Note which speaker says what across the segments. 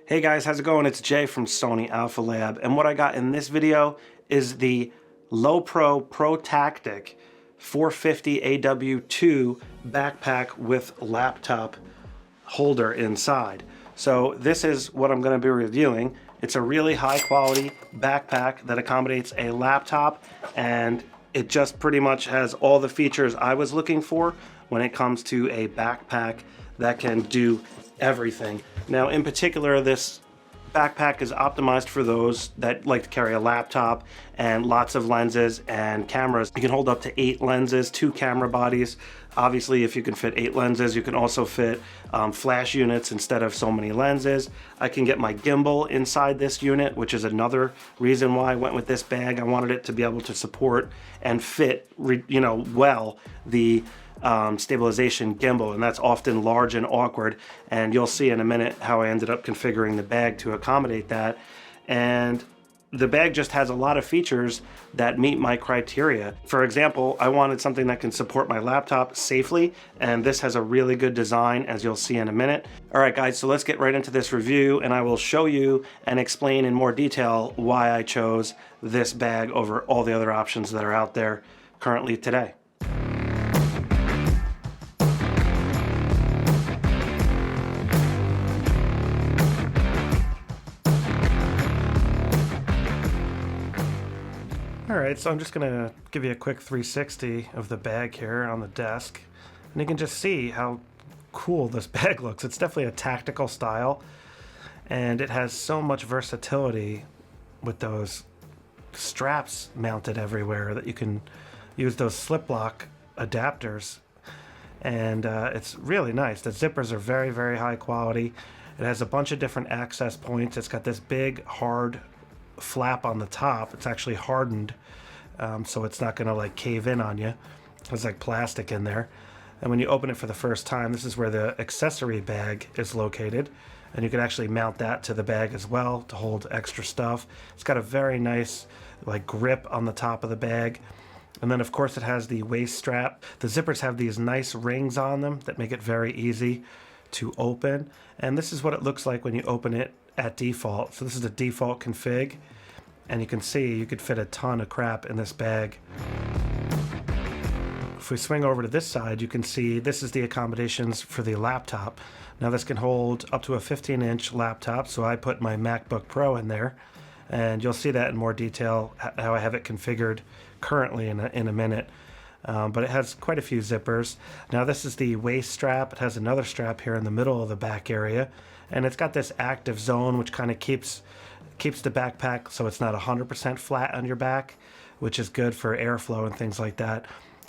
Speaker 1: Hey guys, how's it going? It's Jay from Sony Alpha Lab, and what I got in this video is the Lowepro Pro Tactic 450 AW2 backpack with laptop holder inside. So this is what I'm going to be reviewing. It's a really high quality backpack that accommodates a laptop, and it just pretty much has all the features I was looking for when it comes to a backpack that can do everything. Now, in particular, this backpack is optimized for those that like to carry a laptop and lots of lenses and cameras. You can hold up to 8 lenses, 2 camera bodies. Obviously, if you can fit 8 lenses, you can also fit flash units instead of so many lenses. I can get my gimbal inside this unit, which is another reason why I went with this bag. I wanted it to be able to support and fit, well, the stabilization gimbal, and that's often large and awkward, and you'll see in a minute how I ended up configuring the bag to accommodate that. And the bag just has a lot of features that meet my criteria. For example, I wanted something that can support my laptop safely, and this has a really good design, as you'll see in a minute. All right guys, so let's get right into this review, and I will show you and explain in more detail why I chose this bag over all the other options that are out there currently today. Alright, so I'm just going to give you a quick 360 of the bag here on the desk, and you can just see how cool this bag looks. It's definitely a tactical style, and it has so much versatility with those straps mounted everywhere that you can use those slip lock adapters, and it's really nice. The zippers are very, very high quality. It has a bunch of different access points. It's got this big hard flap on the top. It's actually hardened, so it's not gonna like cave in on you. There's like plastic in there, and when you open it for the first time, this is where the accessory bag is located, and you can actually mount that to the bag as well to hold extra stuff. It's got a very nice like grip on the top of the bag, and then of course it has the waist strap. The zippers have these nice rings on them that make it very easy to open, and this is what it looks like when you open it at default. So this is the default config, and you can see you could fit a ton of crap in this bag. If we swing over to this side, you can see this is the accommodations for the laptop. Now this can hold up to a 15-inch laptop, so I put my MacBook Pro in there, and you'll see that in more detail how I have it configured currently in a minute. But it has quite a few zippers. Now this is the waist strap. It has another strap here in the middle of the back area, and it's got this active zone which kind of keeps the backpack so it's not 100% flat on your back, which is good for airflow and things like that.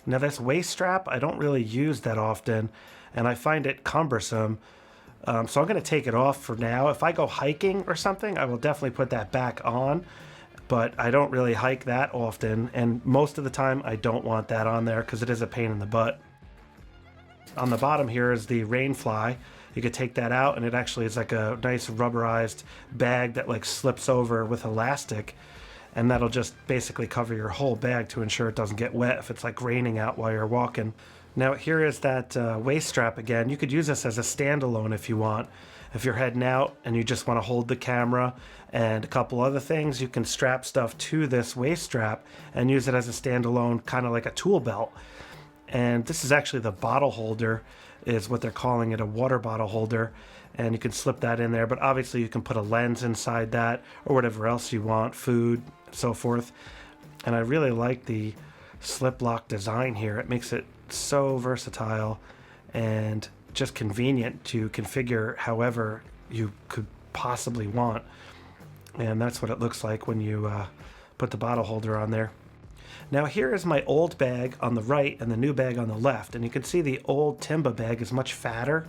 Speaker 1: Now this waist strap I don't really use that often, and I find it cumbersome, so I'm going to take it off for now. If I go hiking or something, I will definitely put that back on, but I don't really hike that often, and most of the time I don't want that on there because it is a pain in the butt. On the bottom here is the rainfly. You could take that out, and it actually is like a nice rubberized bag that like slips over with elastic, and that'll just basically cover your whole bag to ensure it doesn't get wet if it's like raining out while you're walking. Now here is that waist strap again. You could use this as a standalone if you want. If you're heading out and you just want to hold the camera and a couple other things, you can strap stuff to this waist strap and use it as a standalone, kind of like a tool belt. And this is actually the bottle holder, is what they're calling it, a water bottle holder, and you can slip that in there, but obviously you can put a lens inside that or whatever else you want, food, so forth. And I really like the slip lock design here. It makes it so versatile and just convenient to configure however you could possibly want, and that's what it looks like when you put the bottle holder on there. Now here is my old bag on the right and the new bag on the left, and you can see the old Timba bag is much fatter,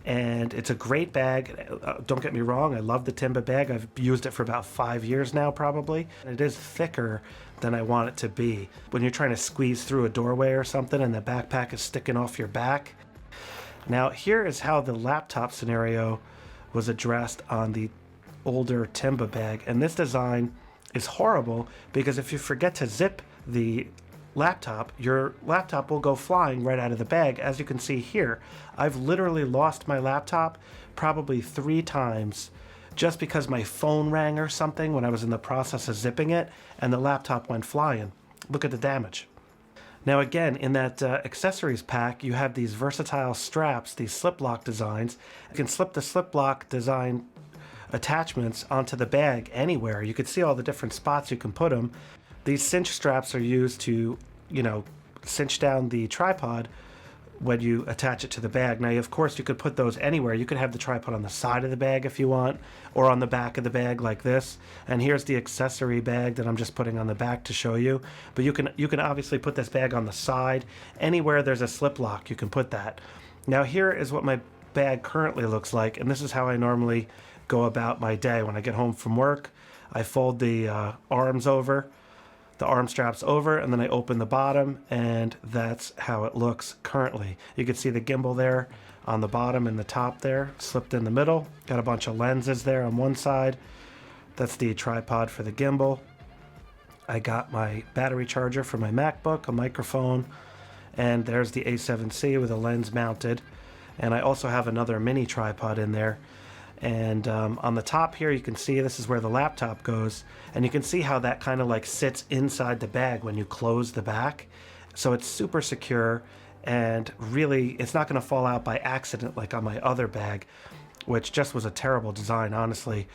Speaker 1: and it's a great bag. Don't get me wrong, I love the Timba bag. I've used it for about 5 years now probably. It is thicker than I want it to be. When you're trying to squeeze through a doorway or something and the backpack is sticking off your back. Now here is how the laptop scenario was addressed on the older Timba bag, and this design is horrible because if you forget to zip the laptop, your laptop will go flying right out of the bag. As you can see here, I've literally lost my laptop probably 3 times just because my phone rang or something when I was in the process of zipping it and the laptop went flying. Look at the damage. Now again, in that accessories pack, you have these versatile straps, these slip lock designs. You can slip the slip lock design attachments onto the bag anywhere. You can see all the different spots you can put them. These cinch straps are used to, cinch down the tripod when you attach it to the bag. Now, of course, you could put those anywhere. You could have the tripod on the side of the bag if you want, or on the back of the bag like this. And here's the accessory bag that I'm just putting on the back to show you. But you can obviously put this bag on the side. Anywhere there's a slip lock, you can put that. Now, here is what my bag currently looks like, and this is how I normally go about my day. When I get home from work, I fold the arms over, the arm straps over, and then I open the bottom, and that's how it looks currently. You can see the gimbal there on the bottom and the top there, slipped in the middle. Got a bunch of lenses there on one side. That's the tripod for the gimbal. I got my battery charger for my MacBook, a microphone, and there's the A7C with a lens mounted. And I also have another mini tripod in there. And on the top here, you can see this is where the laptop goes. And you can see how that kind of like sits inside the bag when you close the back. So it's super secure, and really it's not going to fall out by accident like on my other bag, which just was a terrible design, honestly.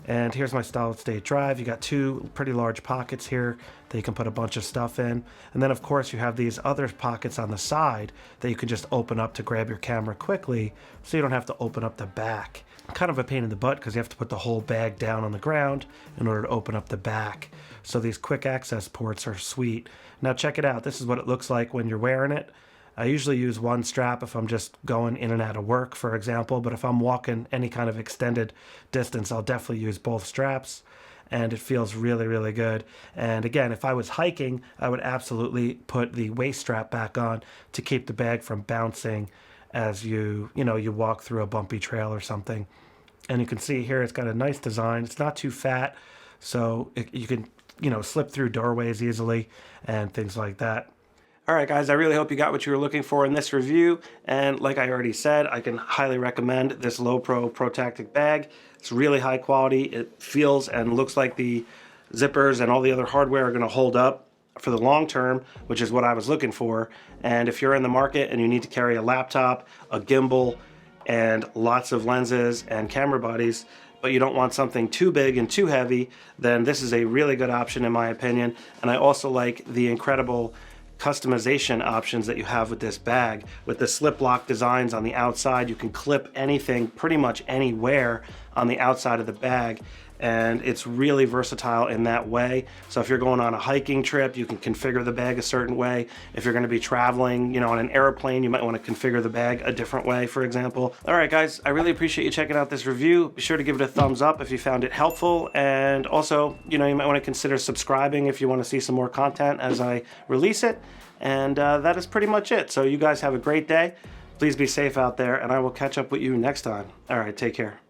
Speaker 1: And here's my solid state drive. You got two pretty large pockets here that you can put a bunch of stuff in. And then of course you have these other pockets on the side that you can just open up to grab your camera quickly, so you don't have to open up the back. Kind of a pain in the butt because you have to put the whole bag down on the ground in order to open up the back. So these quick access ports are sweet. Now check it out. This is what it looks like when you're wearing it. I usually use one strap if I'm just going in and out of work, for example, but if I'm walking any kind of extended distance, I'll definitely use both straps, and it feels really, really good. And again, if I was hiking, I would absolutely put the waist strap back on to keep the bag from bouncing as you walk through a bumpy trail or something. And you can see here it's got a nice design. It's not too fat, so you can slip through doorways easily and things like that. All right, guys, I really hope you got what you were looking for in this review. And like I already said, I can highly recommend this Lowepro ProTactic bag. It's really high quality. It feels and looks like the zippers and all the other hardware are going to hold up for the long term, which is what I was looking for. And if you're in the market and you need to carry a laptop, a gimbal, and lots of lenses and camera bodies, but you don't want something too big and too heavy, then this is a really good option in my opinion. And I also like the incredible customization options that you have with this bag. With the slip lock designs on the outside, you can clip anything pretty much anywhere on the outside of the bag, and it's really versatile in that way. So if you're going on a hiking trip, you can configure the bag a certain way. If you're going to be traveling, on an airplane, you might want to configure the bag a different way, for example. All right, guys, I really appreciate you checking out this review. Be sure to give it a thumbs up if you found it helpful, and also, you might want to consider subscribing if you want to see some more content as I release it. And that is pretty much it. So you guys have a great day. Please be safe out there, and I will catch up with you next time. All right, take care.